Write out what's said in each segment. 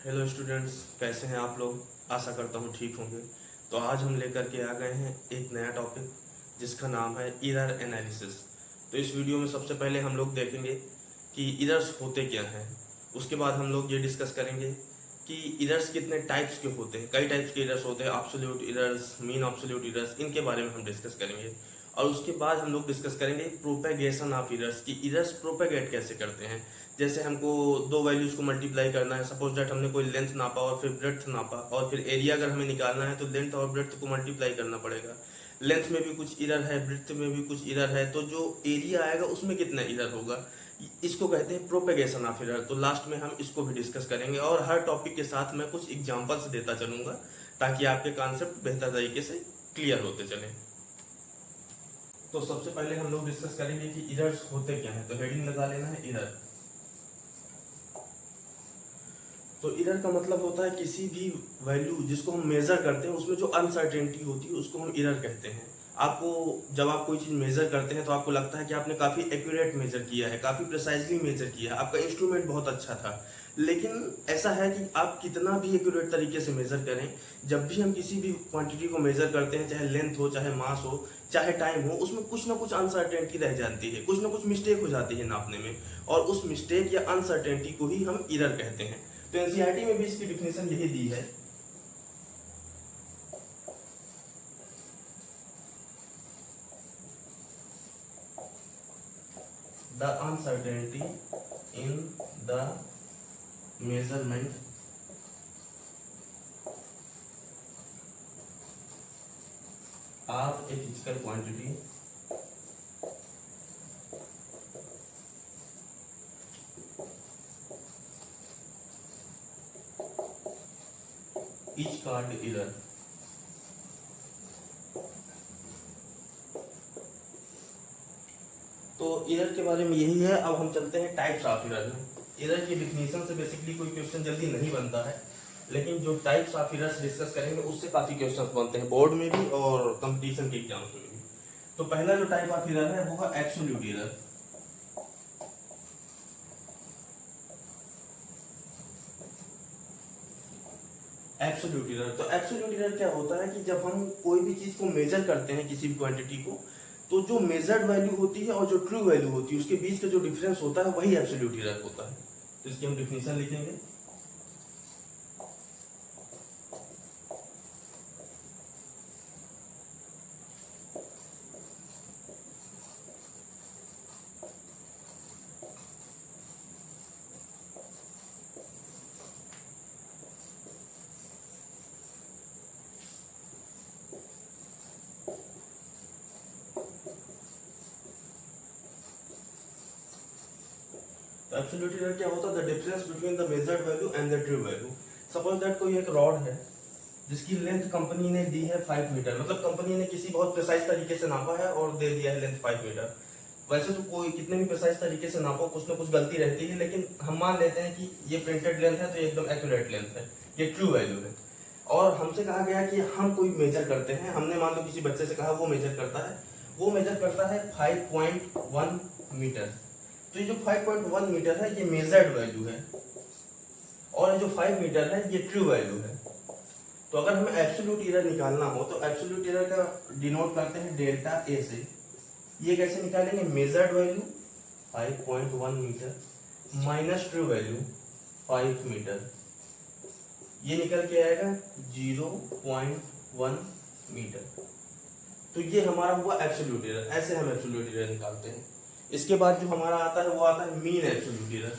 Hello students, कैसे हैं आप लोग। आशा करता हूँ ठीक होंगे। तो आज हम लेकर के आ गए हैं एक नया टॉपिक जिसका नाम है एरर एनालिसिस। तो इस वीडियो में सबसे पहले हम लोग देखेंगे कि एरर्स होते क्या हैं। उसके बाद हम लोग ये डिस्कस करेंगे कि एरर्स कितने टाइप्स के होते हैं। कई टाइप्स के एरर्स होते हैं, absolute errors, mean absolute errors, इनके बारे में हम डिस्कस करेंगे। और उसके बाद हम लोग डिस्कस करेंगे प्रोपेगेशन ऑफ एरर्स की एरर्स प्रोपेगेट कैसे करते हैं। जैसे हमको दो वैल्यूज को मल्टीप्लाई करना है, सपोज दैट हमने कोई लेंथ नापा और फिर ब्रेड्थ नापा और फिर एरिया अगर हमें निकालना है तो लेंथ और ब्रेड्थ को मल्टीप्लाई करना पड़ेगा। लेंथ में भी कुछ एरर है, ब्रेड्थ में भी कुछ एरर है, तो जो एरिया आएगा उसमें कितना एरर होगा, इसको कहते हैं प्रोपेगेशन ऑफ एरर। तो लास्ट में हम इसको भी डिस्कस करेंगे और हर टॉपिक के साथ मैं कुछ एग्जांपल्स देता चलूंगा ताकि आपके कॉन्सेप्ट बेहतर तरीके से क्लियर होते चले। तो सबसे पहले हम लोग डिस्कस करेंगे कि एरर्स होते क्या हैं। तो हेडिंग लगा लेना है एरर। तो एरर का मतलब होता है किसी भी वैल्यू जिसको हम मेजर करते हैं उसमें जो अनसर्टेनिटी होती है उसको हम एरर कहते हैं। आपको जब आप कोई चीज मेजर करते हैं तो आपको लगता है कि आपने काफी एक्यूरेट मेजर किया है, काफी प्रिसाइजली मेजर किया है, आपका इंस्ट्रूमेंट बहुत अच्छा था। लेकिन ऐसा है कि आप कितना भी एक्यूरेट तरीके से मेजर करें, जब भी हम किसी भी क्वांटिटी को मेजर करते हैं, चाहे लेंथ हो, चाहे मास हो, चाहे टाइम हो, उसमें कुछ ना कुछ अनसर्टेनिटी रह जाती है, कुछ ना कुछ मिस्टेक हो जाती है नापने में। और उस मिस्टेक या अनसर्टेनिटी को ही हम एरर कहते हैं। तो एनसीईआरटी में भी इसकी डिफिनेशन यही दी है। The uncertainty in the measurement of a physical quantity is called error. तो एरर के बारे में यही है। अब हम चलते हैं टाइप्स ऑफ एरर में। एरर की डिफिनेशन से बेसिकली कोई क्वेश्चन जल्दी नहीं बनता है, लेकिन जो टाइप्स ऑफ एरर्स डिस्कस करेंगे उससे काफी क्वेश्चंस बनते हैं बोर्ड में भी और कंपटीशन के एग्जाम्स में भी। तो पहला जो टाइप ऑफ एरर है वो है एब्सोल्यूट एरर। एब्सोल्यूट एरर, तो एब्सोल्यूट एरर क्या होता है कि जब हम कोई भी चीज को मेजर करते हैं, किसी भी क्वांटिटी को, तो जो मेजर्ड वैल्यू होती है और जो ट्रू वैल्यू होती है उसके बीच का जो डिफरेंस होता है वही एब्सोल्यूट एरर होता है। तो इसकी हम डिफिनेशन लिखेंगे। तो एब्सोल्यूट एरर क्या होता है? The difference between the measured value and the true value. Suppose that कोई एक रॉड है जिसकी लेंथ कंपनी ने दी है 5 मीटर, मतलब कंपनी ने किसी बहुत प्रिसाइज तरीके से नापा है और दे दिया है लेंथ 5 मीटर। वैसे तो कोई कितने भी प्रिसाइज तरीके से नापो कुछ ना कुछ गलती रहती है, लेकिन हम मान लेते हैं कि ये प्रिंटेड लेंथ है तो ये एकदम एक्यूरेट लेंथ है, ये ट्रू वैल्यू है। और हमसे कहा गया कि हम कोई मेजर करते हैं, हमने मान लो किसी बच्चे से कहा वो मेजर करता है, वो मेजर करता है 5.1 मीटर। तो ये जो 5.1 मीटर है ये मेजर्ड वैल्यू है और ये जो 5 मीटर है ये ट्रू वैल्यू है। तो अगर हमें एब्सोल्यूट एरर निकालना हो तो एब्सोल्यूट एरर का डिनोट करते हैं डेल्टा ए से। ये कैसे निकालेंगे? Measured value 5.1 metre minus true value 5 metre, ये निकल के आएगा 0.1 मीटर। तो ये हमारा हुआ एब्सोल्यूट एरर। ऐसे हम एब्सोल्यूट एरर निकालते हैं। इसके बाद जो हमारा आता है वो आता है मीन एब्सोल्यूट एरर।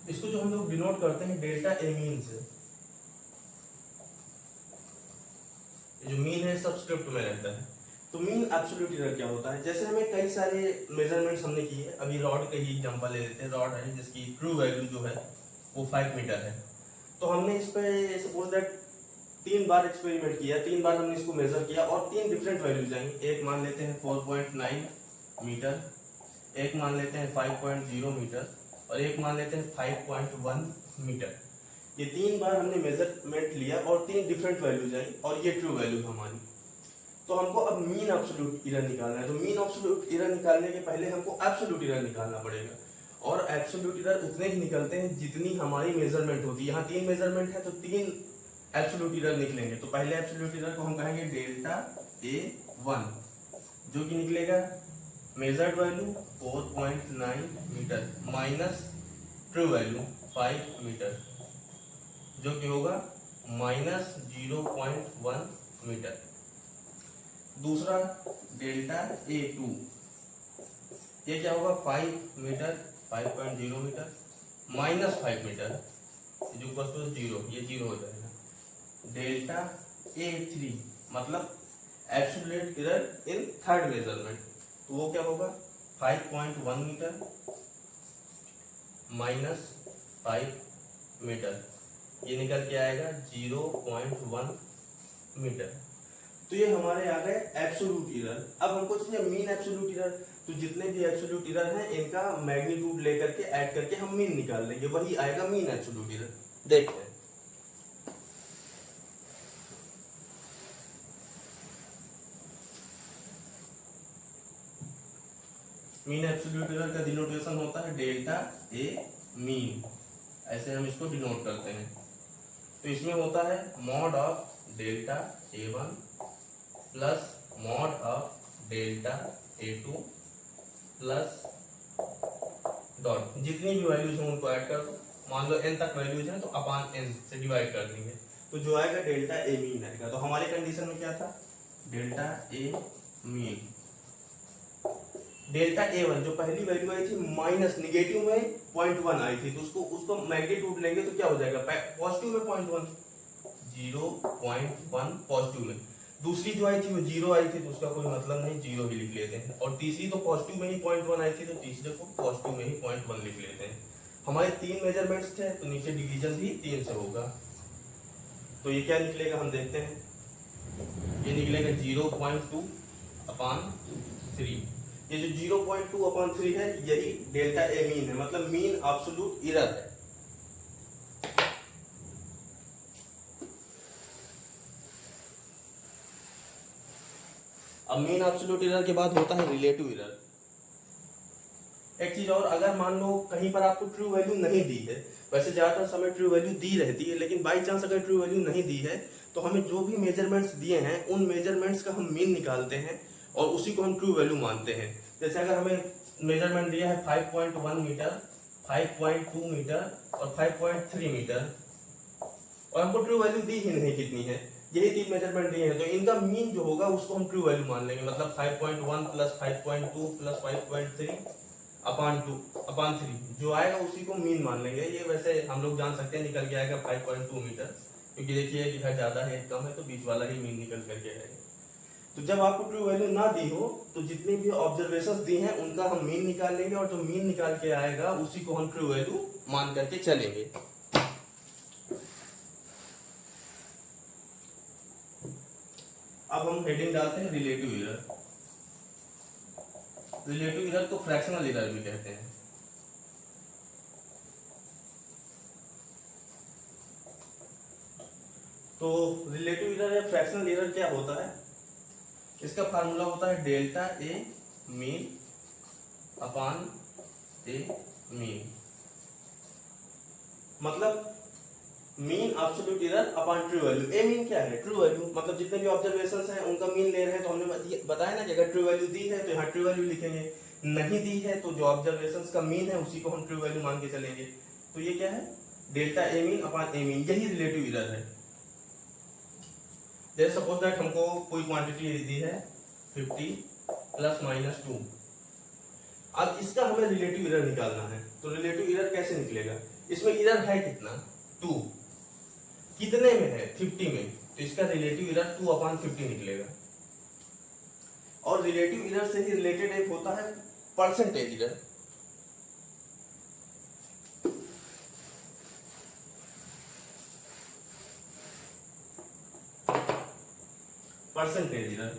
इसको जो हम लोग डिनोट करते हैं डेल्टा ए मीन से। जो मीन है सबस्क्रिप्ट में रहता है। तो मीन एब्सोल्यूट एरर क्या होता है? जैसे हमें कई सारे मेजरमेंट्स हमने किए, अभी रॉड का ही एग्जांपल ले लेते हैं। रॉड है जिसकी ट्रू वैल्यू जो है वो 5 मीटर है। तो हमने इस पे सपोज दैट 3 बार एक्सपेरिमेंट किया, 3 बार हमने इसको मेजर किया और 3 डिफरेंट वैल्यूज आई। एक मान लेते हैं 4.9 मीटर, एक मान लेते हैं 5.0 मीटर और एक मान लेते हैं 5.1 मीटर। ये 3 बार हमने मेजरमेंट लिया और 3 डिफरेंट वैल्यूज आई और ये ट्रू वैल्यू हमारी। तो हमको अब मीन एब्सोल्यूट एरर निकालना है। तो मीन एब्सोल्यूट एरर निकालने के पहले हमको एब्सोल्यूट एरर निकालना पड़ेगा, और एब्सोल्यूट एरर उतने ही निकलते हैं जितनी हमारी मेजरमेंट होती है। यहाँ 3 मेजरमेंट है तो 3 एब्सोल्यूट एरर निकलेंगे। तो पहले एब्सोल्यूट एरर को हम कहेंगे डेल्टा A1, जो कि निकलेगा measured value 4.9 metre minus true value 5 metre, जो कि होगा माइनस 0.1 मीटर। दूसरा डेल्टा A2, ये क्या होगा 5 मीटर 5.0 मीटर माइनस 5 मीटर जो इक्वल टू 0, ये 0 हो जाएगा। डेल्टा A3 मतलब absolute error in third measurement, तो वो क्या होगा 5.1 मीटर माइनस 5 मीटर, ये निकल के आएगा 0.1 मीटर। तो ये हमारे आ गए एब्सोल्यूट एरर। अब हमको चाहिए मीन एब्सोल्यूट एरर। तो जितने भी एब्सोल्यूट एरर हैं इनका मैग्नीट्यूड लेकर के ऐड करके हम मीन निकाल लेंगे, वही आएगा मीन एब्सोल्यूट एरर। देखते हैं। मीन एब्सोल्यूट एरर का डिनोटेशन होता है डेल्टा ए मीन, ऐसे हम इसको डिनोट करते हैं। तो इसमें होता है mod of delta A1 plus mod of delta A2 plus dot, जितनी भी वैल्यूज हैं उनको ऐड कर दो। मान लो n तक वैल्यूज हैं तो अपान n से डिवाइड कर देंगे, तो जो आएगा डेल्टा A मीन आएगा। तो हमारे कंडीशन में क्या था delta A mean. Delta A1 जो पहली वैल्यू आई थी माइनस निगेटिव में 0.1 आई थी, तो उसको मैग्नीट्यूड लेंगे तो क्या हो जाएगा पॉजिटिव में 0.1, 0.1 पॉजिटिव में। दूसरी जो आई थी वो 0 आई थी, तो उसका कोई मतलब नहीं, 0 ही लिख लेते हैं। और तीसरी तो पॉजिटिव में ही 0.1 आई थी, तो तीसरे को पॉजिटिव में ही 0.1 लिख लेते हैं। हमारे 3 मेजरमेंट्स थे तो नीचे डिवीजन भी 3 से होगा। तो ये क्या निकलेगा हम देखते हैं, ये निकलेगा 0.2 अपान 3। ये जो 0.2 अपान 3 है यही डेल्टा ए मीन है, मतलब मीन एब्सोल्यूट एरर है। अब मीन एब्सोल्यूट एरर के बाद होता है रिलेटिव एरर। एक चीज और, अगर मान लो कहीं पर आपको ट्रू वैल्यू नहीं दी है, वैसे ज्यादातर समय ट्रू वैल्यू दी रहती है, लेकिन बाई चांस अगर ट्रू वैल्यू नहीं दी है तो हमें जो भी मेजरमेंट्स दिए हैं उन मेजरमेंट्स का हम मीन निकालते हैं और उसी को हम ट्रू वैल्यू मानते हैं। जैसे अगर हमें मेजरमेंट दिया है 5.1 मीटर, 5.2 मीटर और 5.3 मीटर, और हमको ट्रू वैल्यू दी ही नहीं कितनी है, यही 3 मेजरमेंट दिए हैं, तो इनका मीन जो होगा उसको हम ट्रू वैल्यू मान लेंगे। मतलब 5.1 प्लस 5.2 प्लस 5.3 अपान 3 जो आएगा उसी को मीन मान लेंगे। ये वैसे हम लोग जान सकते हैं, निकल के आएगा 5.2 मीटर, क्योंकि देखिए लिखा ज्यादा है कम है, तो बीच वाला ही मीन निकल करके आएगा। तो जब आपको ट्रू वैल्यू ना दी हो तो जितनी भी ऑब्जर्वेशंस दी हैं उनका हम मीन निकाल लेंगे, और जो मीन निकाल के आएगा उसी को हम ट्रू वैल्यू मान करके चलेंगे। अब हम हेडिंग डालते हैं रिलेटिव एरर। रिलेटिव एरर को फ्रैक्शनल एरर भी कहते हैं। तो रिलेटिव एरर या फ्रैक्शनल एरर क्या होता है, इसका फार्मूला होता है delta A mean upon A mean, मतलब mean absolute error upon true value. A mean क्या है ट्रू वैल्यू, मतलब जितने भी ऑब्जर्वेशंस हैं उनका मीन ले रहे हैं। तो हमने बताया ना कि अगर ट्रू वैल्यू दी है तो यहाँ ट्रू वैल्यू लिखेंगे, नहीं दी है तो जो ऑब्जर्वेशंस का मीन है उसी को हम ट्रू वैल्यू मान के चलेंगे। तो ये क्या है delta A mean upon A mean, यही रिलेटिव एरर है। जैसे सपोज दैट हमको कोई क्वांटिटी दी है 50 प्लस माइनस 2, अब इसका हमें रिलेटिव एरर निकालना है। तो रिलेटिव एरर कैसे निकलेगा, इसमें एरर है कितना 2, कितने में है 50 में, तो इसका रिलेटिव एरर 2 अपान 50 निकलेगा। और रिलेटिव एरर से ही रिलेटेड एक होता है percentage error. Percentage error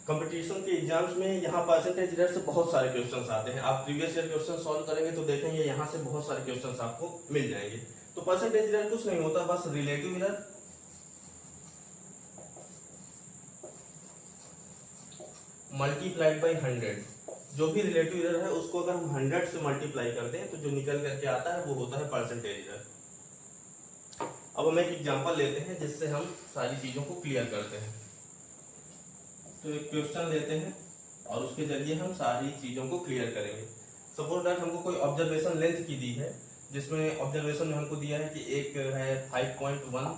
competition के एग्जाम्स में यहाँ परसेंटेज एरर से बहुत सारे क्वेश्चंस आते हैं। आप प्रीवियस ईयर क्वेश्चन सॉल्व करेंगे तो देखेंगे यहाँ से बहुत सारे क्वेश्चंस आपको मिल जाएंगे। तो परसेंटेज एरर कुछ नहीं होता, बस रिलेटिव एरर मल्टीप्लाइड बाई 100। जो भी रिलेटिव एरर है उसको अगर हम 100 से मल्टीप्लाई करते हैं तो जो निकल करके आता है वो होता है परसेंटेज एरर। अब हम एक एग्जांपल लेते हैं जिससे हम सारी चीजों को क्लियर करते हैं। तो एक क्वेश्चन लेते हैं और उसके जरिए हम सारी चीजों को क्लियर करेंगे। सपोज दैट हमको कोई ऑब्जर्वेशन लेंथ की दी है, जिसमें ऑब्जर्वेशन में हमको दिया है कि एक है 5.1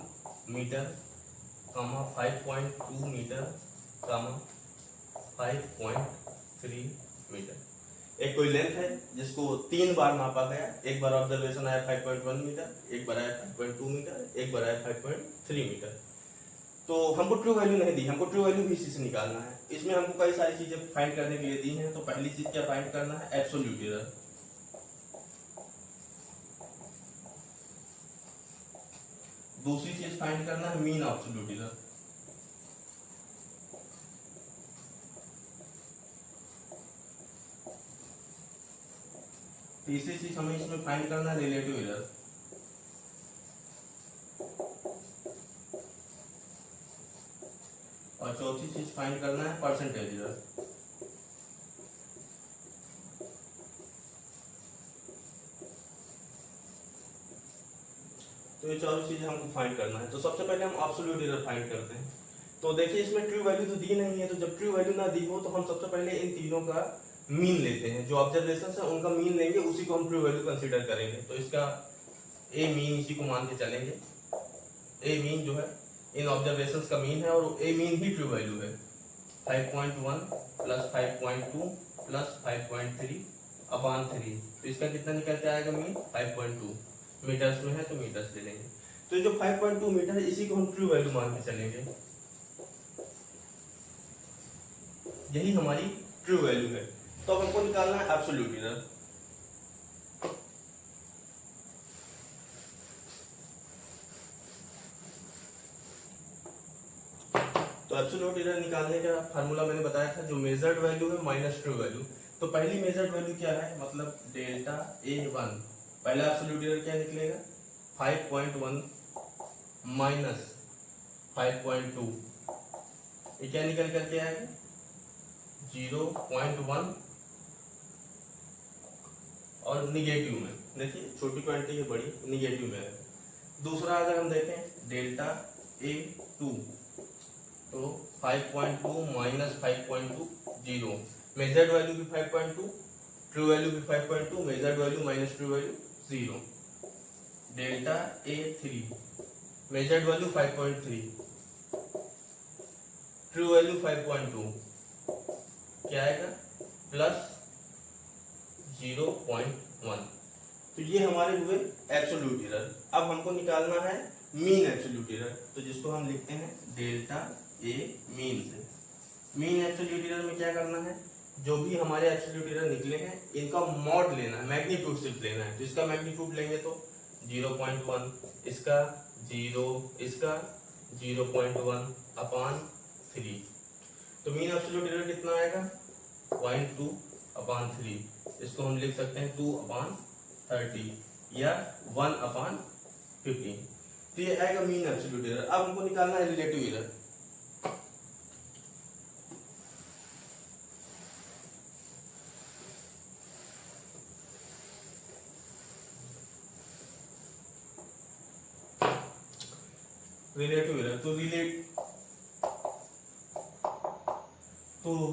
मीटर, 5.2 मीटर, 5.3 मीटर। एक कोई लेंथ है जिसको 3 बार नापा गया। एक बार ऑब्जर्वेशन आया 5.1 मीटर, एक बार आया 5.2 मीटर, एक बार आया 5.3 मीटर। तो हमको ट्रू वैल्यू नहीं दी, हमको ट्रू वैल्यू भी इसी से निकालना है। इसमें हमको कई सारी चीजें फाइंड करने के लिए दी हैं। तो पहली चीज क्या फाइंड करना है? Absolute error. दूसरी चीज फाइंड करना है मीन एब्सोल्यूट एरर। तीसरी चीज हमें इसमें फाइंड करना है रिलेटिव एरर। और चौथी चीज फाइंड करना है परसेंटेज एरर। तो ये चारों चीजें हमको फाइंड करना है। तो सबसे पहले हम एब्सोल्यूट एरर फाइंड करते हैं। तो देखिए इसमें ट्रू वैल्यू तो दी नहीं है, तो जब ट्रू वैल्यू ना दी हो तो हम सबसे पहले इन तीनों का मीन लेते हैं। जो ऑब्जर्वेशन है उनका मीन लेंगे, उसी को हम ट्रू वैल्यू कंसीडर करेंगे। तो इसका ए मीन इसी को मान के चलेंगे। ए मीन जो है इन ऑब्जर्वेशंस का मीन है और ए मीन ही ट्रू वैल्यू है। 5.1 प्लस 5.2 प्लस 5.3 अपॉन 3। तो इसका कितना निकल के आएगा मीन? 5.2। मीटर्स में है तो मीटर्स ले लेंगे। तो जो 5.2 मीटर है इसी को हम ट्रू वैल्यू मान के चलेंगे। यही हमारी ट्रू वैल्यू है। तो अब हमको निकालना है एब्सोल्यूट एरर। तो एब्सोल्यूट एरर निकालने का फार्मूला मैंने बताया था, जो मेजर्ड वैल्यू है माइनस ट्रू वैल्यू। तो पहली मेजर्ड वैल्यू क्या है? मतलब डेल्टा A1। पहला एब्सोल्यूट एरर क्या निकलेगा? 5.1 माइनस 5.2। ये क्या निकल करके आएगा? 0.1 और निगेटिव में, देखिए छोटी क्वांटिटी है बड़ी, निगेटिव में है। दूसरा अगर हम देखें डेल्टा A2, तो 5.2 माइनस 5.2 0। मेजर्ड वैल्यू भी 5.2, ट्रू वैल्यू भी 5.2, measured value minus true value 0। Delta A3 measured value 5.3, true value 5.2, क्या आएगा? प्लस 0.1। तो ये हमारे हुए एब्सोल्यूट एरर। अब हमको निकालना है मीन एब्सोल्यूट एरर। तो जिसको हम लिखते हैं डेल्टा ए मीन से। मीन एब्सोल्यूट एरर में क्या करना है? जो भी हमारे एब्सोल्यूट एरर निकले हैं इनका मॉड लेना है, मैग्नीट्यूड सिर्फ लेना है। तो इसका मैग्नीट्यूड लेंगे तो 0.1, इसका 0, इसका 0.1 अपॉन 3। तो मीन एब्सोल्यूट एरर कितना आएगा? 0.2 अपॉन 3। इसको हम लिख सकते हैं 2 अपॉन 30 या 1 अपॉन 15। तो ये आएगा मीन एब्सोल्यूट एरर। अब हमको निकालना है रिलेटिव एरर। रिलेटिव एरर तो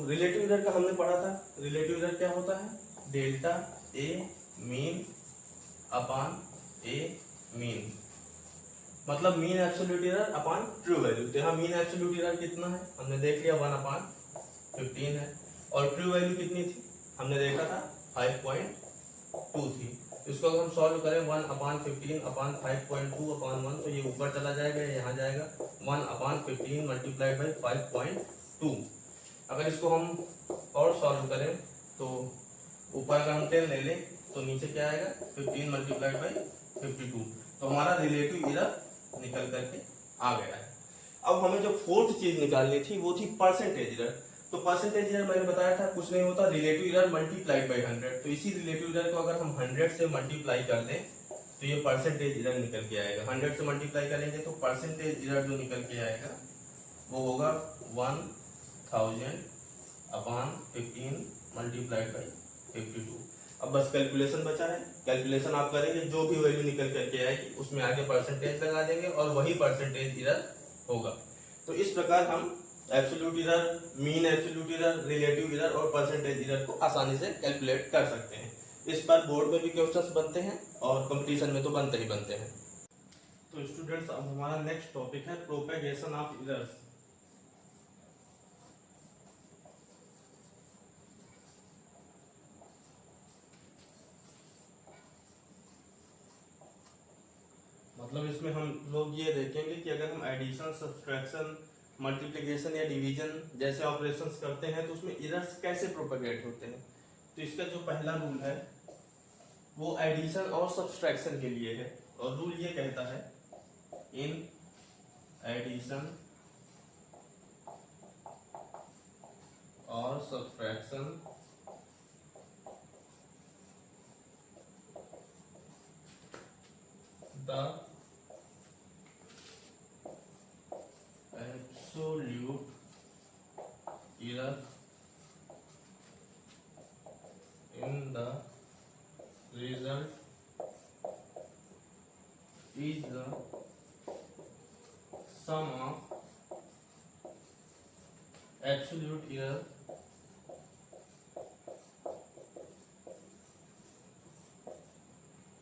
रिलेटिव एरर का हमने पढ़ा था। रिलेटिव एरर क्या होता है? Delta A mean upon A mean, मतलब mean absolute error upon true value. तो यहाँ मीन एब्सोल्यूट एरर कितना है? हमने देख लिया 1 अपॉन 15 है। और ट्रू वैल्यू कितनी थी? हमने देखा था 5.2 थी। इसको अगर हम सॉल्व करें 1 अपॉन 15 अपॉन 5.2 अपॉन 1, तो ये ऊपर चला जाएगा, यहाँ जाएगा 1 अपॉन 15 मल्टीप्लाइड बाई 5.2। अगर इसको हम और सॉल्व करें तो ऊपर अगर हम 10 ले लें तो नीचे क्या आएगा? 15 मल्टीप्लाइड बाई 52। तो हमारा रिलेटिव एरर निकल करके आ गया है। अब हमें जो फोर्थ चीज निकालनी थी वो थी परसेंटेज एरर। तो परसेंटेज एरर मैंने बताया था कुछ नहीं होता, रिलेटिव एरर मल्टीप्लाइड बाय 100। तो इसी रिलेटिव एरर को अगर हम 100 से मल्टीप्लाई कर दें तो ये परसेंटेज एरर निकल के आएगा। 100 से मल्टीप्लाई करेंगे तो परसेंटेज एरर जो निकल के आएगा वो होगा 1000/15 मल्टीप्लाइड बाई 52। अब बस कैलकुलेशन बचा है, कैलकुलेशन आप करेंगे, जो भी वैल्यू निकल करके आएगी उसमें आगे परसेंटेज लगा देंगे और वही परसेंटेज एरर होगा। तो इस प्रकार हम absolute error, mean absolute error, relative error और परसेंटेज एरर को आसानी से कैलकुलेट कर सकते हैं। इस पर बोर्ड में भी क्वेश्चंस बनते हैं और कंपटीशन में तो बनते ही बनते हैं। तो स्टूडेंट्स अब हमारा नेक्स्ट टॉपिक है प्रोपेगेशन ऑफ एरर्स। मतलब इसमें हम लोग ये देखेंगे कि अगर हम एडिशन, सब्सट्रैक्शन, मल्टीप्लिकेशन या डिवीजन जैसे ऑपरेशंस करते हैं तो उसमें एरर्स कैसे प्रोपेगेट होते हैं। तो इसका जो पहला रूल है वो एडिशन और सब्सट्रैक्शन के लिए है और रूल ये कहता है इन एडिशन और subtraction the absolute error in the result is the sum of absolute error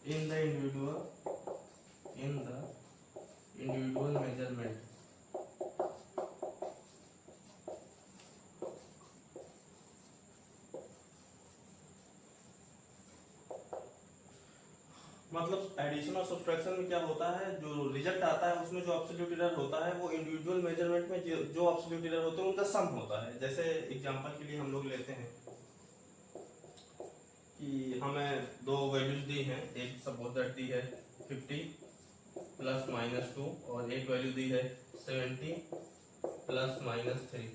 in the individual measurement। मतलब एडिशन और सब्सट्रैक्शन में क्या होता है, जो रिजल्ट आता है उसमें जो एब्सोल्यूट एरर होता है वो इंडिविजुअल मेजरमेंट में जो एब्सोल्यूट एरर होते हैं उनका सम होता है। जैसे एग्जांपल के लिए हम लोग लेते हैं कि हमें दो वैल्यूज दी हैं, एक सपोज दैट दी है 50 ± 2 और एक वैल्यू दी है 70 ± 3।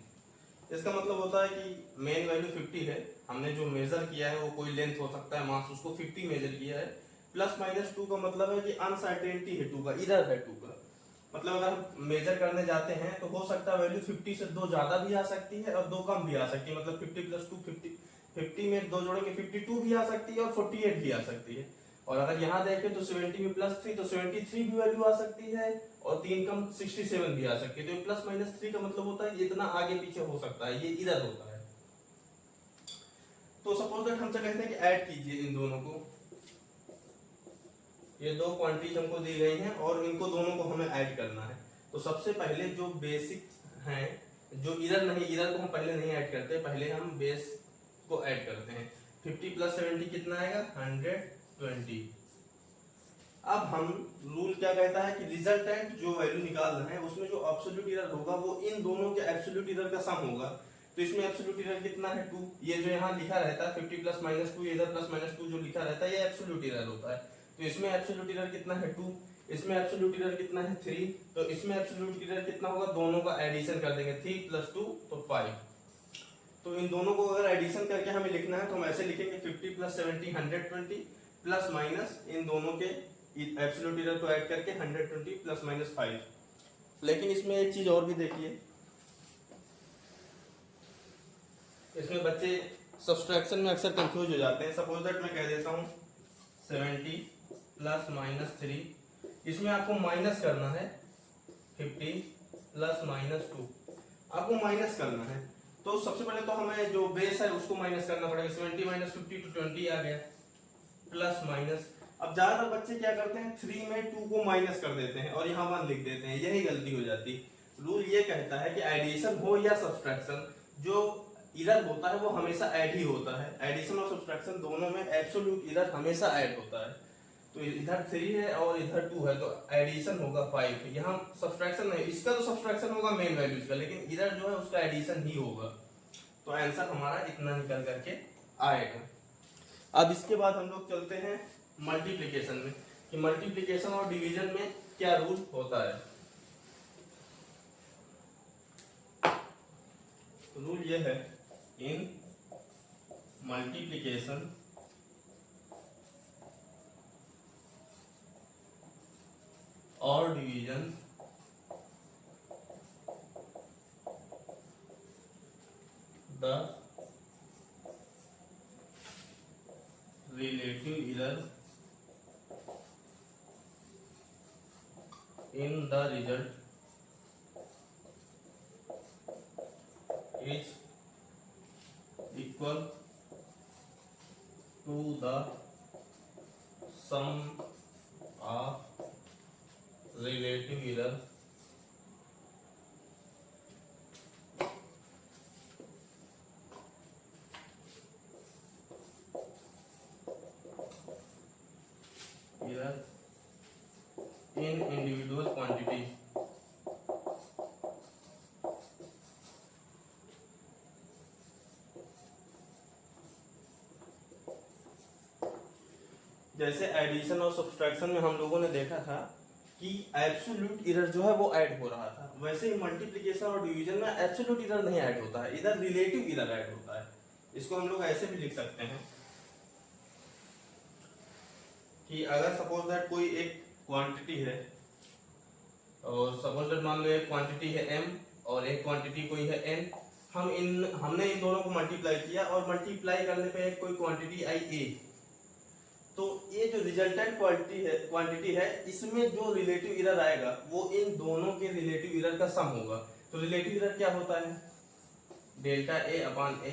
इसका मतलब होता है कि मेन वैल्यू 50 है, हमने जो मेजर किया है वो कोई लेंथ हो सकता है, मास उसको 50 मेजर किया है, ±2 का मतलब है कि अनसर्टेनिटी है 2 का, इरर है 2 का। मतलब अगर हम मेजर करने जाते हैं तो हो सकता है वैल्यू 50 से 2 ज्यादा भी आ सकती है और 2 कम भी आ सकती है। मतलब 50 + 2 50 में 2 जोड़ेंगे 52 भी आ सकती है और 48 भी आ सकती है। और अगर यहाँ देखें तो 70 में +3 तो 73 भी वैल्यू आ सकती है और 3 कम 67 भी आ सकती है। तो ±3 का मतलब होता है इतना आगे पीछे हो सकता है, ये इरर होता है। तो सपोज दैट हमसे कहते हैं कि ऐड कीजिए इन दोनों को, ये दो क्वांटिटीज हमको दी गई हैं और इनको दोनों को हमें ऐड करना है। तो सबसे पहले जो बेसिक हैं, जो इरर नहीं, इरर को हम पहले नहीं ऐड करते, पहले हम बेस को ऐड करते हैं। 50 + 70 कितना आएगा 120। अब हम रूल क्या कहता है कि रिजल्टेंट जो वैल्यू निकाल रहे हैं उसमें जो एब्सोल्यूट एरर होगा वो इन दोनों के एब्सोल्यूट एरर का सम होगा। तो इसमें एब्सोल्यूट एरर कितना है 2, ये जो यहाँ लिखा रहता है 50 ± 2, इधर +-2 जो लिखा रहता है ये एब्सोल्यूट एरर होता है। तो इसमें एब्सोल्यूट एरर कितना है 2, इसमें एब्सोल्यूट एरर कितना है 3, तो इसमें एब्सोल्यूट एरर कितना होगा, दोनों का एडिशन कर देंगे 3 + 2 तो 5। तो इन दोनों को अगर एडिशन करके हमें लिखना है तो हम ऐसे लिखेंगे 50 + 70 120 प्लस माइनस इन दोनों के एब्सोल्यूट एरर को ऐड करके 120 ± 5। लेकिन इसमें एक चीज और भी देखिए, इसमें बच्चे सब्सट्रैक्शन में अक्सर कंफ्यूज हो जाते हैं। सपोज दैट मैं कह देता हूँ 70 ± 3, इसमें आपको माइनस करना है 50 ± 2, आपको माइनस करना है। तो सबसे पहले तो हमें जो बेस है उसको माइनस करना पड़ेगा, 70 - 50 तो 20 आ गया, प्लस माइनस। अब ज्यादातर बच्चे क्या करते हैं 3 में 2 को माइनस कर देते हैं और यहाँ 1 लिख देते हैं, यही गलती हो जाती है। रूल ये कहता है कि एडिशन हो या सब्सट्रैक्शन, जो इरर होता है वो हमेशा ऐड ही होता है। एडिशन और सब्सट्रैक्शन दोनों में एब्सोल्यूट इरर हमेशा ऐड होता है। तो इधर 3 है और इधर 2 है तो एडिशन होगा 5, यहाँ सब्सट्रैक्शन नहीं, इसका तो सब्सट्रैक्शन होगा मेन वैल्यूज का, लेकिन इधर जो है उसका एडिशन ही होगा। तो आंसर हमारा इतना निकल करके आएगा। अब इसके बाद हम लोग चलते हैं मल्टीप्लिकेशन में, कि मल्टीप्लिकेशन और डिवीजन में क्या रूल होता है। रूल ये है, इन मल्टीप्लिकेशन और division the relative error in the result is equal to the sum of relative error in individual quantities. जैसे एडिशन और सब्सट्रैक्शन में हम लोगों ने देखा था कि एब्सोल्यूट एरर जो है वो ऐड हो रहा था, वैसे ही मल्टीप्लिकेशन और डिवीजन में एब्सोल्यूट एरर नहीं ऐड होता है, इधर रिलेटिव एरर ऐड होता है। इसको हम लोग ऐसे भी लिख सकते हैं कि अगर सपोज दैट कोई एक क्वांटिटी है, और सपोज दैट मान लो एक क्वांटिटी है m और एक क्वांटिटी कोई है n, हमने इन दोनों को मल्टीप्लाई किया और मल्टीप्लाई करने पे एक कोई क्वांटिटी आई a, तो ये जो रिजल्टेंट क्वांटिटी है इसमें जो रिलेटिव एरर आएगा वो इन दोनों के रिलेटिव एरर का सम होगा। तो रिलेटिव एरर क्या होता है, डेल्टा a अपॉन a,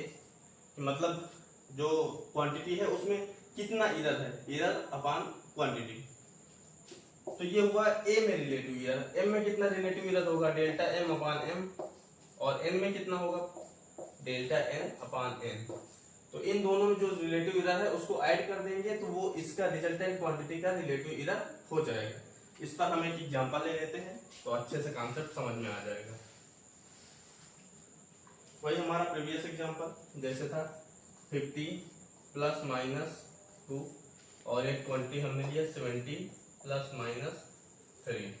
मतलब जो क्वांटिटी है उसमें कितना एरर है, एरर अपॉन क्वांटिटी। तो ये हुआ a में रिलेटिव एरर, m में कितना रिलेटिव एरर होगा, डेल्टा m अपॉन m, और n में कितना होगा, डेल्टा n अपॉन n। तो इन दोनों में जो रिलेटिव एरर है उसको ऐड कर देंगे तो वो इसका रिजल्टेंट क्वांटिटी का रिलेटिव एरर हो जाएगा। इस पर हम एक एग्जांपल ले लेते हैं तो अच्छे से कॉन्सेप्ट समझ में आ जाएगा। वही हमारा प्रीवियस एग्जांपल जैसे था 50 प्लस माइनस 2 और एक क्वांटिटी हमने लिया 70 प्लस माइनस 3।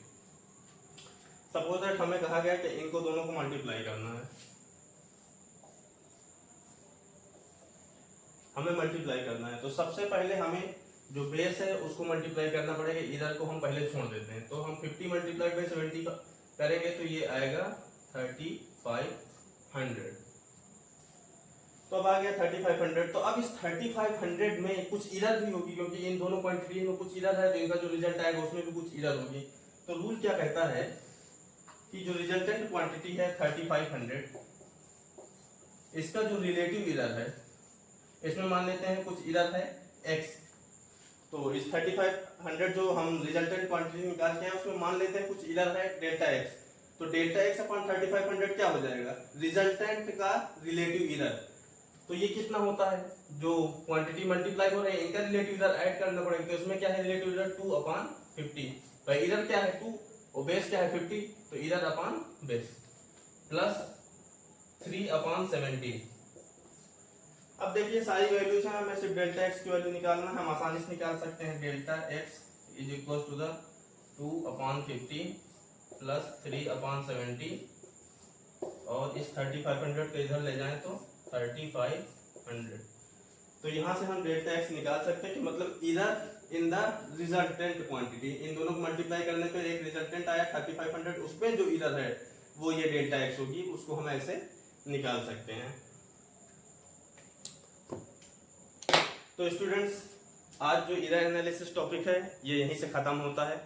सपोज दैट हमें कहा गया कि इनको दोनों को मल्टीप्लाई करना है, हमें मल्टीप्लाई करना है। तो सबसे पहले हमें जो बेस है उसको मल्टीप्लाई करना पड़ेगा, इधर को हम पहले छोड़ देते हैं। तो हम 50 मल्टीप्लाइड बाई 70 करेंगे तो ये आएगा 3500। तो अब आ गया 3500। तो अब इस 3500 में कुछ एरर भी होगी क्योंकि इन दोनों क्वांटिटी में कुछ एरर है, तो इनका जो रिजल्ट आएगा उसमें भी कुछ एरर होगी। तो रूल क्या कहता है कि जो रिजल्टेंट क्वांटिटी है 3500, इसका जो रिलेटिव एरर है इसमें मान लेते हैं कुछ एरर है x। तो इस 3500 जो हम रिजल्टेंट क्वांटिटी निकाल के हैं उसमें मान लेते हैं कुछ एरर है डेल्टा x। तो डेल्टा x अपॉन 3500 क्या हो जाएगा, रिजल्टेंट का रिलेटिव एरर। तो ये कितना होता है, जो क्वांटिटी मल्टीप्लाई हो रही है इनका रिलेटिव एरर ऐड करना पड़ेगा। तो इसमें क्या है रिलेटिव एरर 2 अपॉन 50, भाई एरर क्या है 2 और बेस क्या है 50, तो error upon base plus 3 upon 70। अब देखिए सारी वैल्यूज हैं, हमें सिर्फ डेल्टा x की वैल्यू निकालना है, हम आसानी से निकाल सकते हैं। Delta x is equal to the 2 upon 50 plus 3 upon 70, और इस 3500 को इधर ले जाएं तो 3500। तो यहाँ से हम डेल्टा x निकाल सकते हैं कि मतलब इधर इन द रिजल्टेंट क्वांटिटी, इन दोनों को मल्टीप्लाई करने पे एक रिजल्टेंट आया 3500, उसमें जो एरर है वो ये डेल्टा x होगी, उसको हम ऐसे निकाल सकते हैं। तो स्टूडेंट्स आज जो एरर एनालिसिस टॉपिक है ये यहीं से खत्म होता है,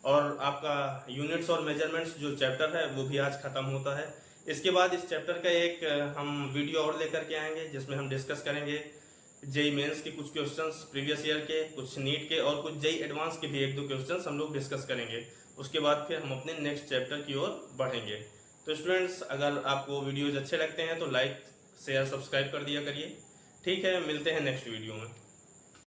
और आपका यूनिट्स और मेजरमेंट्स जो चैप्टर है वो भी आज खत्म होता है। इसके बाद इस चैप्टर का एक हम वीडियो और लेकर के आएंगे जिसमें हम डिस्कस करेंगे जेई मेंस के कुछ क्वेश्चंस प्रीवियस ईयर के, कुछ नीट के और कुछ जेई एडवांस के भी 1-2 क्वेश्चंस हम लोग डिस्कस करेंगे। उसके बाद फिर हम अपने नेक्स्ट चैप्टर की ओर बढ़ेंगे। तो स्टूडेंट्स अगर आपको वीडियोज अच्छे लगते हैं तो लाइक शेयर सब्सक्राइब कर दिया करिए। ठीक है, मिलते हैं नेक्स्ट वीडियो में।